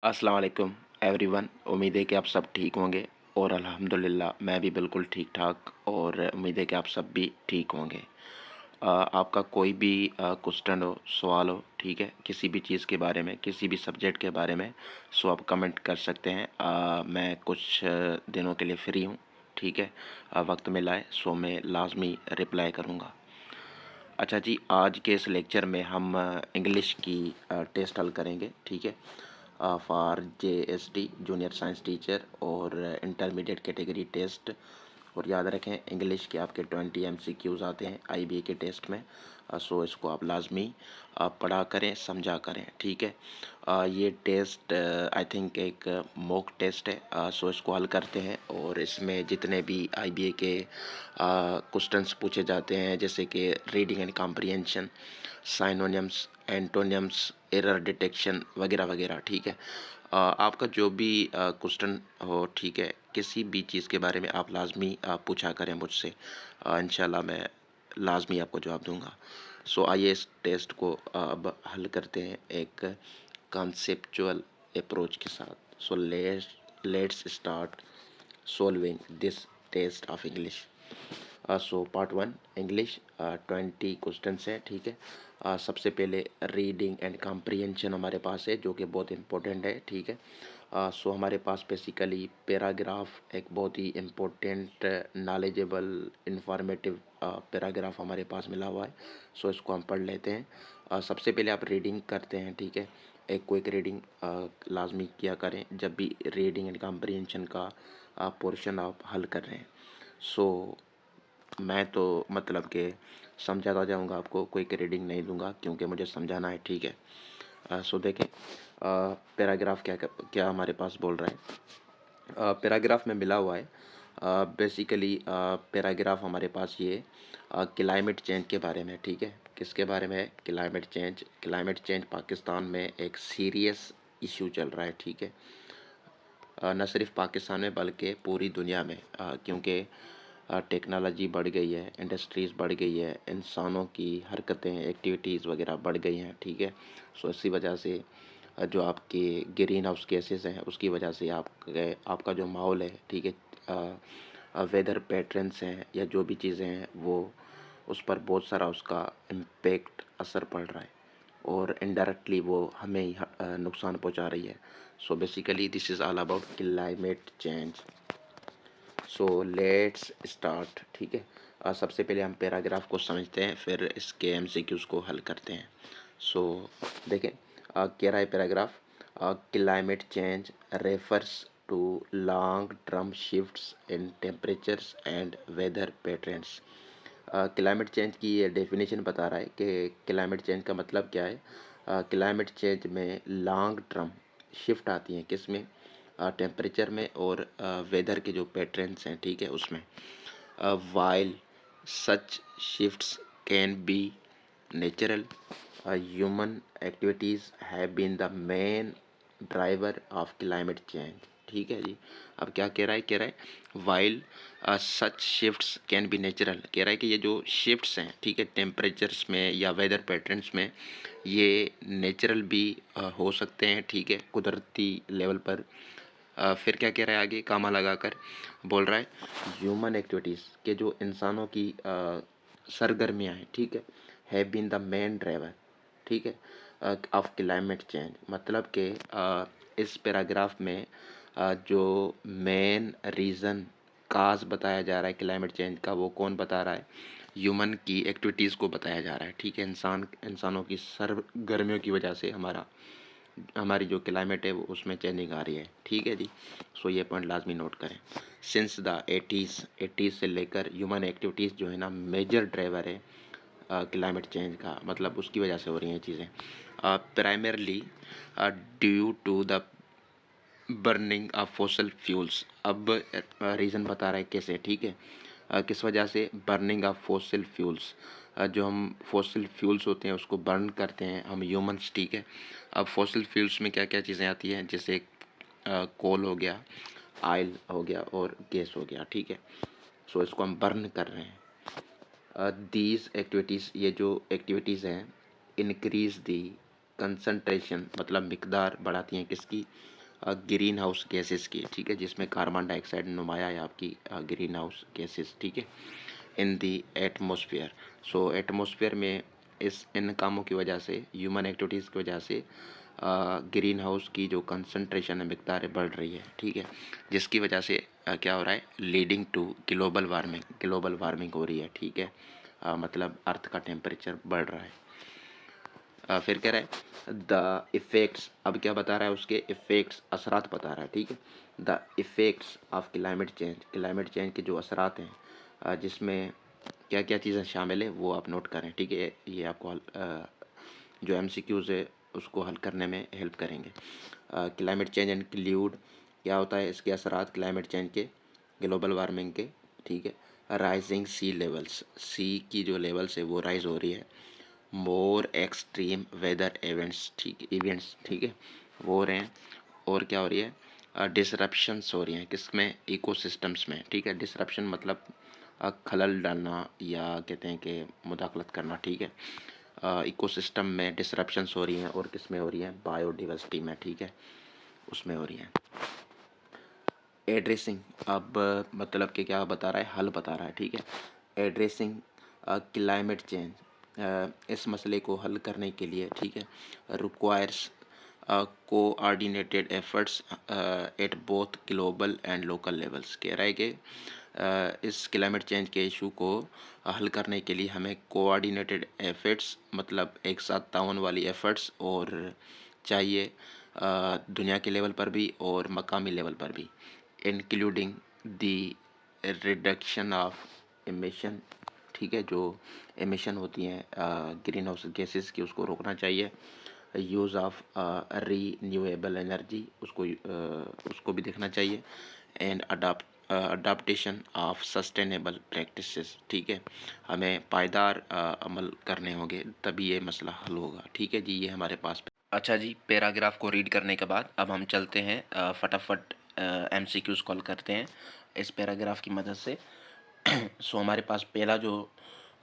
अस्सलाम वालेकुम एवरीवन। उम्मीद है कि आप सब ठीक होंगे और अल्हम्दुलिल्लाह मैं भी बिल्कुल ठीक ठाक और उम्मीद है कि आप सब भी ठीक होंगे। आपका कोई भी क्वेश्चन हो, सवाल हो, ठीक है, किसी भी चीज़ के बारे में, किसी भी सब्जेक्ट के बारे में, सो आप कमेंट कर सकते हैं। मैं कुछ दिनों के लिए फ्री हूँ, ठीक है। वक्त मिला है सो मैं लाजमी रिप्लाई करूँगा। अच्छा जी, आज के इस लेक्चर में हम इंग्लिश की टेस्ट हल करेंगे, ठीक है, for JST junior science teacher और इंटरमीडिएट कैटेगरी टेस्ट। और याद रखें इंग्लिश के आपके 20 MCQs आते हैं IBA के टेस्ट में। सो इसको आप लाजमी पढ़ा करें, समझा करें, ठीक है। ये टेस्ट आई थिंक एक मॉक टेस्ट है। सो इसको हल करते हैं और इसमें जितने भी IBA के क्वेश्चंस पूछे जाते हैं जैसे कि reading and comprehension, synonyms, antonyms, error detection वगैरह वगैरह, ठीक है। आपका जो भी क्वेश्चन हो, ठीक है, किसी भी चीज़ के बारे में आप लाजमी पूछा करें मुझसे। इंशाल्लाह मैं लाजमी आपको जवाब दूंगा। सो आइए इस टेस्ट को अब हल करते हैं एक कॉन्सेप्चुअल अप्रोच के साथ। So let's start solving this test of English. So part one English, 20 questions हैं, ठीक है। सबसे पहले रीडिंग एंड कॉम्प्रिहेंशन हमारे पास है जो कि बहुत इंपॉर्टेंट है, ठीक है। सो हमारे पास बेसिकली पैराग्राफ एक बहुत ही इम्पोर्टेंट नॉलेजेबल इंफॉर्मेटिव पैराग्राफ हमारे पास मिला हुआ है। सो इसको हम पढ़ लेते हैं। सबसे पहले आप रीडिंग करते हैं, ठीक है। एक क्विक रीडिंग लाजमी किया करें जब भी रीडिंग एंड कॉम्प्रिहेंशन का पोर्शन आप हल कर रहे हैं। सो मैं तो मतलब कि समझाता जाऊंगा आपको, कोई रीडिंग नहीं दूंगा क्योंकि मुझे समझाना है, ठीक है। सो देखें पैराग्राफ क्या क्या हमारे पास बोल रहा है। पैराग्राफ में मिला हुआ है बेसिकली। पैराग्राफ हमारे पास ये क्लाइमेट चेंज के बारे में, ठीक है। किसके बारे में है? Climate change. Climate change Pakistan में एक सीरियस इशू चल रहा है, ठीक है। न सिर्फ पाकिस्तान में बल्कि पूरी दुनिया में, क्योंकि टेक्नोलॉजी बढ़ गई है, इंडस्ट्रीज़ बढ़ गई है, इंसानों की हरकतें, एक्टिविटीज़ वगैरह बढ़ गई हैं, ठीक है। सो इसी वजह से जो आपके ग्रीन हाउस गैसेस हैं उसकी वजह से आपका जो माहौल है, ठीक है, वेदर पैटर्न्स हैं या जो भी चीज़ें हैं वो उस पर बहुत सारा उसका इम्पेक्ट असर पड़ रहा है और इनडायरेक्टली वो हमें ही नुकसान पहुंचा रही है। So basically this is all about climate change. So let's start, ठीक है। सबसे पहले हम पैराग्राफ को समझते हैं फिर इसके MCQs को हल करते हैं। सो देखें क्या रहा है paragraph. Climate change refers to long term shifts in temperatures and weather patterns. Climate change की ये डेफिनेशन बता रहा है कि क्लाइमेट चेंज का मतलब क्या है। क्लाइमेट चेंज में लॉन्ग टर्म शिफ्ट आती हैं, किस में? टेम्परेचर में और वेदर के जो पैटर्न्स हैं, ठीक है, उसमें। While such shifts can be natural, human activities have been the main driver of climate change, ठीक है जी। अब क्या कह रहा है? कह रहा है while such shifts can be natural. कह रहा है कि ये जो शिफ्ट्स हैं, ठीक है, टेम्परेचर्स में या वेदर पैटर्न्स में, ये नेचुरल भी हो सकते हैं, ठीक है, कुदरती लेवल पर। फिर क्या कह रहा है आगे, कामा लगाकर बोल रहा है ह्यूमन एक्टिविटीज़ के जो इंसानों की सरगर्मियाँ हैं, ठीक है, have been the main driver, ठीक है, ऑफ क्लाइमेट चेंज। मतलब कि इस पैराग्राफ में जो मेन रीज़न काज बताया जा रहा है क्लाइमेट चेंज का, वो कौन बता रहा है? ह्यूमन की एक्टिविटीज़ को बताया जा रहा है, ठीक है। इंसानों की सरगर्मियों की वजह से हमारी जो क्लाइमेट है वो उसमें चेंजिंग आ रही है, ठीक है जी। सो ये पॉइंट लाजमी नोट करें। सिंस द 80s से लेकर ह्यूमन एक्टिविटीज़ जो है ना मेजर ड्राइवर है क्लाइमेट चेंज का, मतलब उसकी वजह से हो रही हैं चीज़ें। Primarily due to the burning of fossil fuels. अब रीज़न बता रहा है कैसे, ठीक है। किस वजह से? Burning of fossil fuels. जो हम फॉसिल फ्यूल्स होते हैं उसको बर्न करते हैं हम ह्यूमंस, ठीक है। अब फॉसिल फ्यूल्स में क्या क्या चीज़ें आती हैं, जैसे कोल हो गया, ऑयल हो गया और गैस हो गया, ठीक है। सो इसको हम बर्न कर रहे हैं। दीज एक्टिविटीज़, ये जो एक्टिविटीज़ हैं, इंक्रीज दी कंसंट्रेशन मतलब मिकदार बढ़ाती हैं किसकी, ग्रीन हाउस गैसेस की, ठीक है, जिसमें कार्बन डाइऑक्साइड नुमाया है आपकी ग्रीन हाउस गैसेस, ठीक है, इन दी एटमॉस्फेयर। सो एटमॉस्फेयर में इन कामों की वजह से, ह्यूमन एक्टिविटीज़ की वजह से ग्रीन हाउस की जो कंसंट्रेशन है, मिकदार है, बढ़ रही है, ठीक है, जिसकी वजह से क्या हो रहा है, लीडिंग टू ग्लोबल वार्मिंग हो रही है, ठीक है, मतलब अर्थ का टेम्परेचर बढ़ रहा है। फिर कह रहा है द इफ़ेक्ट्स, अब क्या बता रहा है, उसके इफ़ेक्ट्स असरात बता रहा है, ठीक है, the effects of climate change के जो असरात हैं, जिसमें क्या क्या चीज़ें शामिल है वो आप नोट करें, ठीक है, ये आपको जो MCQs है उसको हल करने में हेल्प करेंगे। क्लाइमेट चेंज इंक्लूड, क्या होता है इसके असरात क्लाइमेट चेंज के, ग्लोबल वार्मिंग के, ठीक है, राइजिंग सी लेवल्स, सी की जो लेवल्स है वो राइज हो रही है, मोर एक्सट्रीम वेदर इवेंट्स, ठीक है, वो हो रहे हैं, और क्या हो रही है, डिसरप्शंस हो रही हैं किसमें, इकोसिस्टम्स में, ठीक है, डिसरप्शन मतलब खलल डालना या कहते हैं कि मुदाखलत करना, ठीक है, इकोसिस्टम में डिसरप्शंस हो रही हैं, और किस में हो रही हैं, बायोडिवर्सिटी में, ठीक है, उसमें हो रही हैं। एड्रेसिंग, अब मतलब कि क्या बता रहा है, हल बता रहा है, ठीक है, एड्रेसिंग क्लाइमेट चेंज, इस मसले को हल करने के लिए, ठीक है, requires coordinated efforts at both global and local levels. कह रहा है कि इस क्लाइमेट चेंज के इशू को हल करने के लिए हमें कोऑर्डिनेटेड एफर्ट्स मतलब एक साथ ताउन वाली एफर्ट्स और चाहिए, दुनिया के लेवल पर भी और मकामी लेवल पर भी, including the reduction of emission, ठीक है, जो एमिशन होती हैं ग्रीन हाउस गैसेस की, उसको रोकना चाहिए, यूज़ ऑफ रीन्यूएबल एनर्जी, उसको भी देखना चाहिए, and adaptation of sustainable practices, ठीक है, हमें पायदार अमल करने होंगे तभी ये मसला हल होगा, ठीक है जी, ये हमारे पास। अच्छा जी, पैराग्राफ को रीड करने के बाद अब हम चलते हैं फटाफट MCQs कॉल करते हैं इस पैराग्राफ की मदद से। सो हमारे पास पहला जो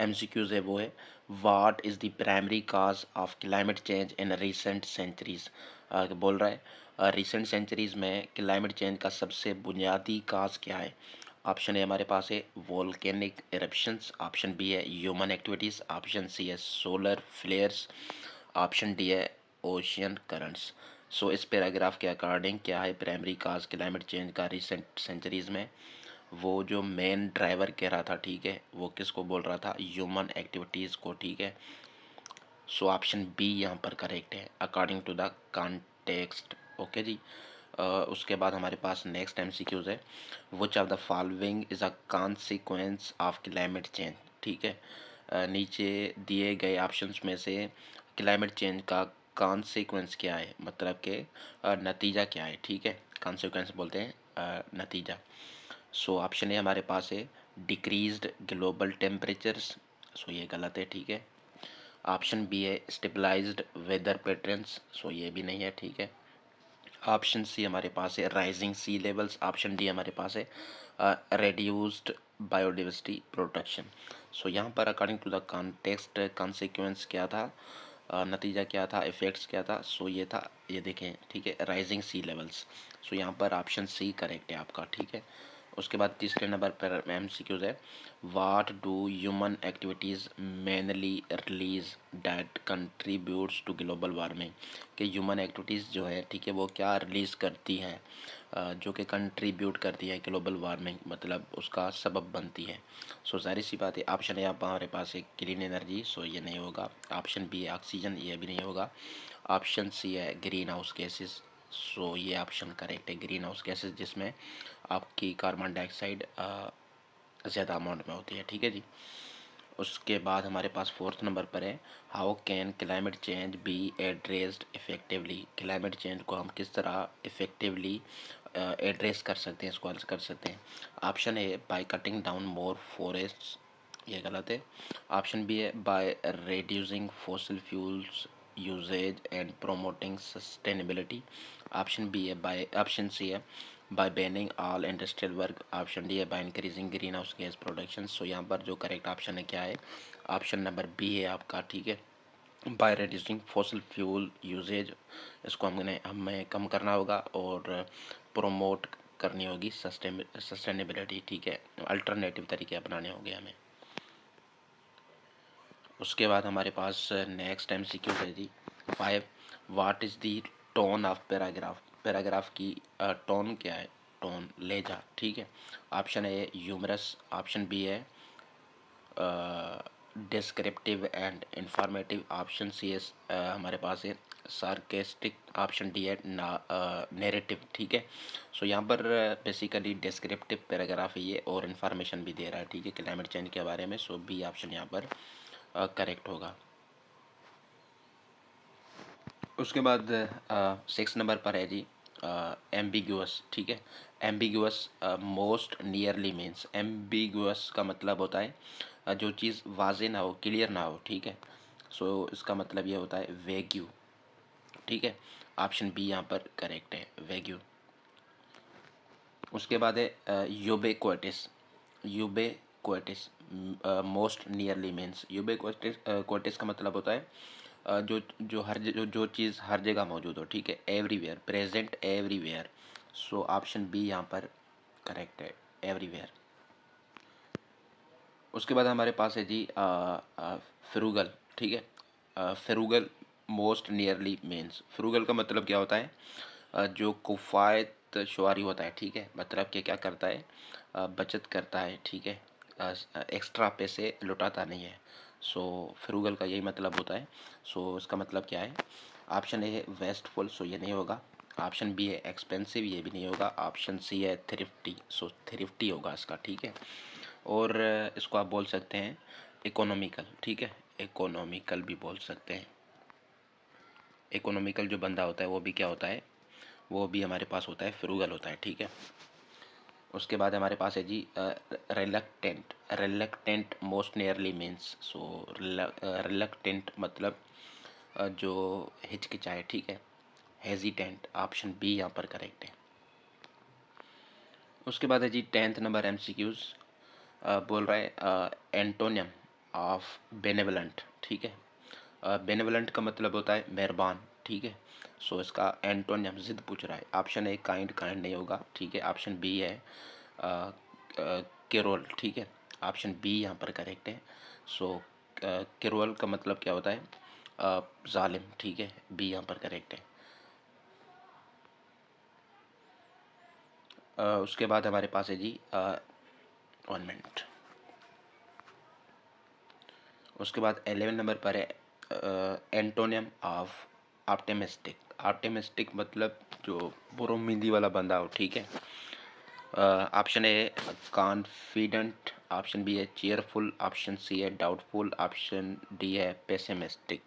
MCQs है वो है, what is the primary cause of climate change in recent centuries. बोल रहा है रिसेंट सेंचुरीज में क्लाइमेट चेंज का सबसे बुनियादी काज क्या है। ऑप्शन है हमारे पास है वोल्केनिक इरप्शंस, ऑप्शन बी है ह्यूमन एक्टिविटीज़, ऑप्शन सी है सोलर फ्लेयर्स, ऑप्शन डी है ओशियन करंट्स। सो इस पैराग्राफ के अकॉर्डिंग क्या है प्राइमरी काज क्लाइमेट चेंज का रिसेंट सेंचुरीज में, वो जो मेन ड्राइवर कह रहा था, ठीक है, वो किसको बोल रहा था, ह्यूमन एक्टिविटीज़ को, ठीक है। सो ऑप्शन बी यहाँ पर करेक्ट है according to the context, okay जी। उसके बाद हमारे पास नेक्स्ट MCQs है, which of the following is a consequence of climate change, ठीक है, नीचे दिए गए ऑप्शंस में से क्लाइमेट चेंज का कॉन्सिक्वेंस क्या है, मतलब कि नतीजा क्या है, ठीक है, कॉन्सिक्वेंस बोलते हैं नतीजा। सो ऑप्शन ए हमारे पास है डिक्रीज्ड ग्लोबल टेम्परेचर्स, सो ये गलत है, ठीक है। ऑप्शन बी है स्टेबलाइज्ड वेदर पैटर्न्स, सो ये भी नहीं है, ठीक है। ऑप्शन सी हमारे पास है rising sea levels, option D हमारे पास है रेड्यूस्ड बायोडिवर्सिटी प्रोटेक्शन। सो यहाँ पर according to the context consequence क्या था, नतीजा क्या था, इफेक्ट्स क्या था, सो ये था, ये देखें, ठीक है, राइजिंग सी लेवल्स। सो यहाँ पर ऑप्शन सी करेक्ट है आपका, ठीक है। उसके बाद तीसरे नंबर पर MCQs है, what do human activities mainly release that contributes to global warming, कि ह्यूमन एक्टिविटीज़ जो है, ठीक है, वो क्या रिलीज़ करती हैं जो कि कंट्रीब्यूट करती है ग्लोबल वार्मिंग, मतलब उसका सबब बनती है। सो सारी सी बात है, ऑप्शन है आप हमारे पास है क्लीन एनर्जी, सो ये नहीं होगा, ऑप्शन बी है ऑक्सीजन, ये भी नहीं होगा, ऑप्शन सी है ग्रीन हाउस गैसेस, सो ये ऑप्शन करेक्ट है ग्रीन हाउस गैसेस, जिसमें आपकी कार्बन डाइऑक्साइड ज़्यादा अमाउंट में होती है, ठीक है जी। उसके बाद हमारे पास फोर्थ नंबर पर है, how can climate change be addressed effectively, climate change को हम किस तरह इफ़ेक्टिवली एड्रेस कर सकते हैं, इसको हल कर सकते हैं। Option A by cutting down more forests, ये गलत है। ऑप्शन बी है by reducing fossil fuels usage and promoting sustainability, option B है बाय, ऑप्शन सी है by banning all industrial work, option D है by increasing green house gas production. So यहाँ पर जो करेक्ट ऑप्शन है क्या है, ऑप्शन नंबर बी है आपका, ठीक है, by reducing fossil fuel usage, इसको हमें कम करना होगा और प्रोमोट करनी होगी सस्टेनेबिलिटी, ठीक है, अल्टरनेटिव तरीके अपनाने होंगे हमें। उसके बाद हमारे पास नेक्स्ट एमसीक्यू है जी 5, what is the tone of paragraph, paragraph की टोन क्या है, टोन लहजा, ठीक है। Option A humorous, option B है descriptive and informative, option C है हमारे पास है सार्केस्टिक, ऑप्शन डी है नैरेटिव, ठीक है। सो यहाँ पर बेसिकली डिस्क्रिप्टिव पैराग्राफ है ये और इन्फॉर्मेशन भी दे रहा है, ठीक है, क्लाइमेट चेंज के बारे में। सो बी ऑप्शन यहाँ पर करेक्ट होगा। उसके बाद 6 नंबर पर है जी एम्बिगुअस, ठीक है। Ambiguous most nearly means, ambiguous का मतलब होता है जो चीज़ वाजे ना हो, क्लियर ना हो, ठीक है। सो इसका मतलब ये होता है वेग्यू, ठीक है। ऑप्शन बी यहाँ पर करेक्ट है, वेग्यू। उसके बाद है यूबेक्विटिस, यूबेक्विटिस मोस्ट नियरली मीन्स, यूबेक्विटिस क्विटिस का मतलब होता है जो जो चीज़ हर जगह मौजूद हो, ठीक है, everywhere, present everywhere. So option B यहाँ पर करेक्ट है, एवरीवेयर। उसके बाद हमारे पास है जी फ्रूगल, ठीक है। Frugal most nearly means, frugal का मतलब क्या होता है जो कुफ़ायत शुआरी होता है, ठीक है, मतलब कि क्या करता है बचत करता है, ठीक है, एक्स्ट्रा पैसे लुटाता नहीं है। सो फ्रूगल का यही मतलब होता है। सो इसका मतलब क्या है, ऑप्शन ए है वेस्टफुल, सो ये नहीं होगा। ऑप्शन बी है एक्सपेंसिव, ये भी नहीं होगा। ऑप्शन सी है थ्रिफ्टी, सो थ्रिफ्टी होगा इसका, ठीक है। और इसको आप बोल सकते हैं इकोनॉमिकल, ठीक है, इकोनॉमिकल भी बोल सकते हैं। इकोनॉमिकल जो बंदा होता है वो भी क्या होता है, वो भी हमारे पास होता है फ्रूगल होता है, ठीक है। उसके बाद हमारे पास है जी reluctant, reluctant most nearly means, so reluctant मतलब जो हिचकिचाए, ठीक है, हेजिटेंट, ऑप्शन बी यहाँ पर करेक्ट है। उसके बाद है जी 10th नंबर एमसीक्यूज, बोल रहा है एंटोनियम ऑफ बेनेवलेंट, ठीक है। बेनेवलेंट का मतलब होता है मेहरबान, ठीक है। सो इसका एंटोनियम जिद पूछ रहा है। ऑप्शन ए काइंड, काइंड नहीं होगा, ठीक है। ऑप्शन बी है केरोल, ठीक है, ऑप्शन बी यहाँ पर करेक्ट है। सो केरोल का मतलब क्या होता है जालिम, ठीक है, बी यहाँ पर करेक्ट है। उसके बाद हमारे पास है जी 1 मिनट। उसके बाद 11 नंबर पर है एंटोनियम ऑफ ऑप्टिमिस्टिक, ऑप्टिमिस्टिक मतलब जो बुरोमीदी वाला बंदा हो, ठीक है। Option A confident, option B है चीयरफुल, ऑप्शन सी है डाउटफुल, ऑप्शन डी है पेसिमिस्टिक।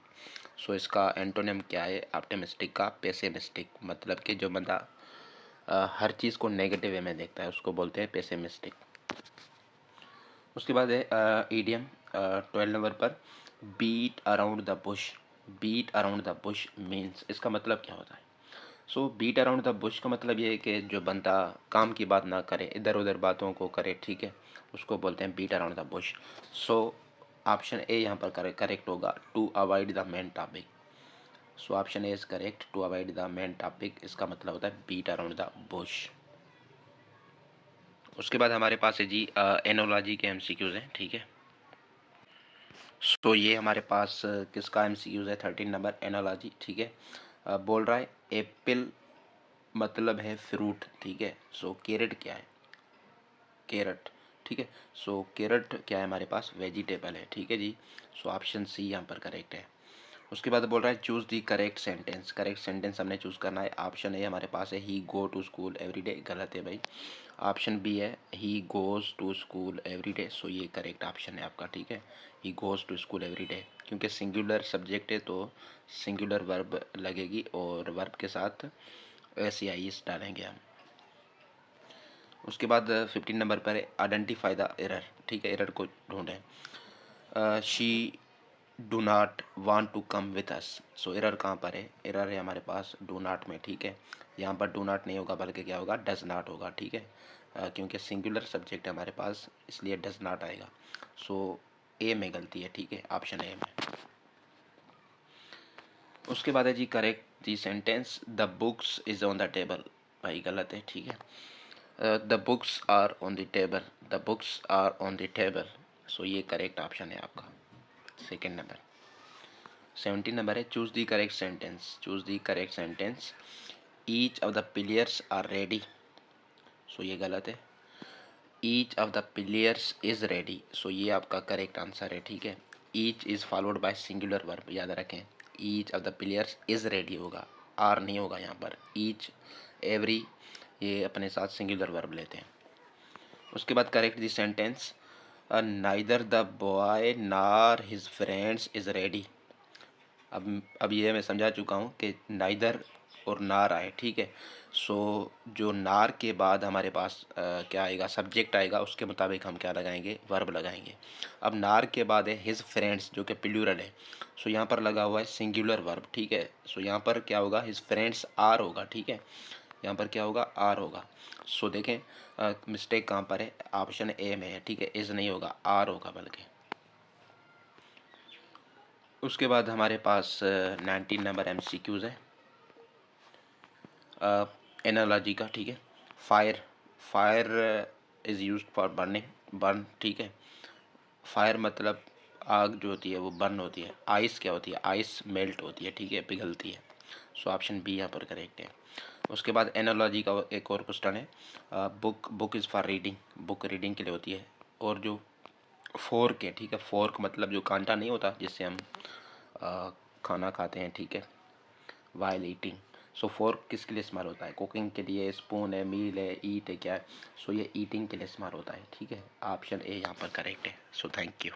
सो इसका एंटोनियम क्या है ऑप्टिमिस्टिक का, पेसिमिस्टिक, मतलब कि जो बंदा हर चीज़ को नेगेटिव वे में देखता है उसको बोलते हैं पेसिमिस्टिक। उसके बाद है ईडियम 12 नंबर पर beat around the bush, beat around the bush means, इसका मतलब क्या होता है। So beat around the bush का मतलब ये है कि जो बंदा काम की बात ना करे, इधर उधर बातों को करे, ठीक है, उसको बोलते हैं beat around the bush. So option A यहाँ पर करेक्ट होगा, to avoid the main topic. So option A is correct, to avoid the main topic, इसका मतलब होता है बीट अराउंड द बुश। उसके बाद हमारे पास है जी एनोलॉजी के एमसीक्यूज हैं, ठीक है। सो ये हमारे पास किसका एमसीक्यूज है 13 नंबर एनोलॉजी, ठीक है। बोल रहा है एप्पल मतलब है फ्रूट, ठीक है। सो कैरेट क्या है, कैरेट, ठीक है। सो कैरेट क्या है हमारे पास, वेजिटेबल है, ठीक है जी। सो ऑप्शन सी यहाँ पर करेक्ट है। उसके बाद बोल रहा है choose the correct sentence, correct sentence हमने चूज़ करना है। ऑप्शन ए हमारे पास है he go to school every day, गलत है भाई। ऑप्शन बी है he goes to school every day, so ये करेक्ट ऑप्शन है आपका, ठीक है, he goes to school every day, क्योंकि सिंगुलर सब्जेक्ट है तो सिंगुलर वर्ब लगेगी और वर्ब के साथ एस या इस डालेंगे हम। उसके बाद 15 नंबर पर आइडेंटिफाई द एरर, ठीक है, एरर को ढूंढें। She do not want to come with us, so error कहाँ पर है, एरर है हमारे पास डू नॉट में, ठीक है। यहाँ पर डू नॉट नहीं होगा बल्कि क्या होगा, डज नॉट होगा, ठीक है। क्योंकि सिंगुलर सब्जेक्ट है हमारे पास इसलिए डज नॉट आएगा। सो ए में गलती है, ठीक है, ऑप्शन ए में। उसके बाद है जी correct the sentence the books is on the table. भाई गलत है, ठीक है। The books are on the table, the books are on the table. So ये करेक्ट ऑप्शन है आपका, सेकेंड नंबर। 17 नंबर है choose the correct sentence, choose the correct sentence. Each of the players are ready. So ये गलत है। Each of the players is ready. So ये आपका करेक्ट आंसर है, ठीक है। Each is followed by singular verb, याद रखें। Each of the players is ready होगा, आर नहीं होगा यहाँ पर। ईच, एवरी, ये अपने साथ सिंगुलर वर्ब लेते हैं। उसके बाद correct the sentence neither the boy नार हिज फ्रेंड्स इज रेडी। अब ये मैं समझा चुका हूँ कि नाइदर और नार आए, ठीक है। सो जो नार के बाद हमारे पास क्या आएगा, सब्जेक्ट आएगा, उसके मुताबिक हम क्या लगाएंगे, वर्ब लगाएंगे। अब नार के बाद है हिज फ्रेंड्स जो कि प्लूरल है। सो यहाँ पर लगा हुआ है सिंगुलर वर्ब, ठीक है। सो यहाँ पर क्या होगा, हिज फ्रेंड्स आर होगा, ठीक है। यहाँ पर क्या होगा, आर होगा। सो देखें मिस्टेक कहाँ पर है, ऑप्शन ए में है, ठीक है। इज नहीं होगा, आर होगा बल्कि। उसके बाद हमारे पास 19 नंबर MCQs है एनालॉजी का, ठीक है। Fire, fire is use for burning, burn, ठीक है। फायर मतलब आग जो होती है वो बर्न होती है। आइस क्या होती है, आइस मेल्ट होती है, ठीक है, पिघलती है। सो ऑप्शन बी यहाँ पर करेक्ट है। उसके बाद एनालॉजी का एक और क्वेश्चन है book, book is for reading, book reading के लिए होती है। और जो फोर्क है, ठीक है, फोर्क मतलब जो कांटा नहीं होता जिससे हम खाना खाते हैं, ठीक है, वाइल ईटिंग। सो फोर्क किसके लिए इस्तेमाल होता है, कुकिंग के लिए, स्पून है, मील है, ईट है, क्या है। सो ये ईटिंग के लिए इस्तेमाल होता है, ठीक है। ऑप्शन ए यहाँ पर करेक्ट है। So thank you.